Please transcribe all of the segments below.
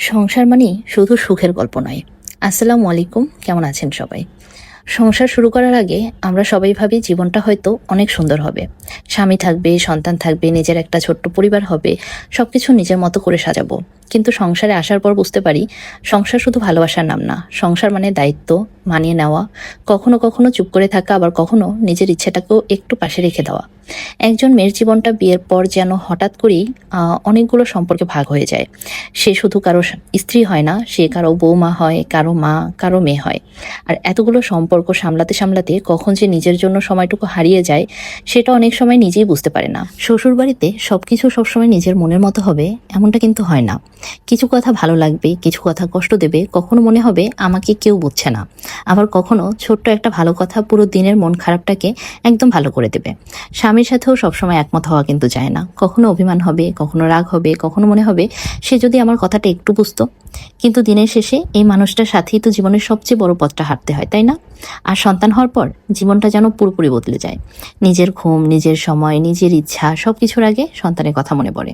সংসার মানেই শুধু সুখের গল্প নয়। আসসালামু আলাইকুম, কেমন আছেন সবাই? সংসার শুরু করার আগে আমরা সবাই ভাবি জীবনটা হয়তো অনেক সুন্দর হবে। স্বামী থাকবে, সন্তান থাকবে, নিজের একটা ছোট্ট পরিবার হবে, সবকিছু নিজের মতো করে সাজাবো। কিন্তু সংসারে আসার পর বুঝতে পারি, সংসার শুধু ভালোবাসার নাম না। সংসার মানে দায়িত্ব, মানিয়ে নেওয়া, কখনো কখনো চুপ করে থাকা, আবার কখনো নিজের ইচ্ছেটাকেও একটু পাশে রেখে দেওয়া। একজন মেয়ের জীবনটা বিয়ের পর যেন হঠাৎ করেই অনেকগুলো সম্পর্কে ভাগ হয়ে যায়। সে শুধু কারো স্ত্রী হয় না, সে কারো বৌমা হয়, কারো মা, কারো মেয়ে হয়। আর এতগুলো সম্পর্ক সামলাতে সামলাতে কখন যে নিজের জন্য সময়টুকু হারিয়ে যায়, সেটা অনেক সময় নিজেই বুঝতে পারে না। শ্বশুরবাড়িতে সবকিছু সবসময় নিজের মনের মতো হবে এমনটা কিন্তু হয় না। কিছু কথা ভালো লাগবে, কিছু কথা কষ্ট দেবে, কখনো মনে হবে আমাকে কেউ বুঝছে না। আবার কখনো ছোট্ট একটা ভালো কথা পুরো দিনের মন খারাপটাকে একদম ভালো করে দেবে। স্বামীর সাথেও সবসময় একমত হওয়া কিন্তু যায় না। কখনো অভিমান হবে, কখনো রাগ হবে, কখনো মনে হবে সে যদি আমার কথাটা একটু বুঝতো। কিন্তু দিনের শেষে এই মানুষটার সাথেই তো জীবনের সবচেয়ে বড় পথটা হাঁটতে হয়, তাই না? আর সন্তান হওয়ার পর জীবনটা যেন পুরোপুরি বদলে যায়। নিজের ঘুম, নিজের সময়, নিজের ইচ্ছা সবকিছুর আগে সন্তানের কথা মনে পড়ে।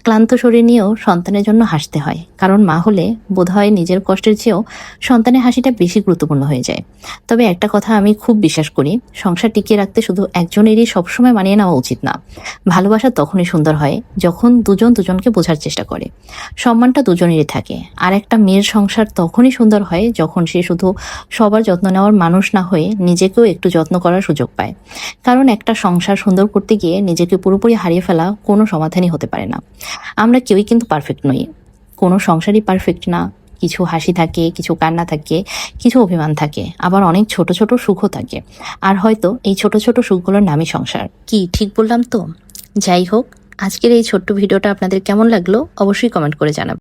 ক্লান্ত শরীর নিয়েও সন্তানের জন্য হাসতে হয়, কারণ মা হলে বোধহয় নিজের কষ্টের চেয়েও সন্তানের হাসিটা বেশি গুরুত্বপূর্ণ হয়ে যায়। তবে একটা কথা আমি খুব বিশ্বাস করি, সংসার টিকিয়ে রাখতে শুধু একজনেরই সবসময় মানিয়ে নেওয়া উচিত না। ভালোবাসা তখনই সুন্দর হয় যখন দুজন দুজনকে বোঝার চেষ্টা করে, সম্মানটা দুজনেরই থাকে। আর একটা মেয়ের সংসার তখনই সুন্দর হয় যখন সে শুধু সবার যত্ন নেওয়ার মানুষ না হয়ে নিজেকেও একটু যত্ন করার সুযোগ পায়। কারণ একটা সংসার সুন্দর করতে গিয়ে নিজেকে পুরোপুরি হারিয়ে ফেলা কোনো সমাধানই হতে পারে না। আমরা কেউই কিন্তু পারফেক্ট নই, কোনো সংসারই পারফেক্ট না। কিছু হাসি থাকে, কিছু কান্না থাকে, কিছু অভিমান থাকে, আবার অনেক ছোট ছোট সুখও থাকে। আর হয়তো এই ছোট ছোট সুখগুলোর নামই সংসার। কি ঠিক বললাম তো? যাই হোক, আজকের এই ছোট্ট ভিডিওটা আপনাদের কেমন লাগলো অবশ্যই কমেন্ট করে জানাবেন।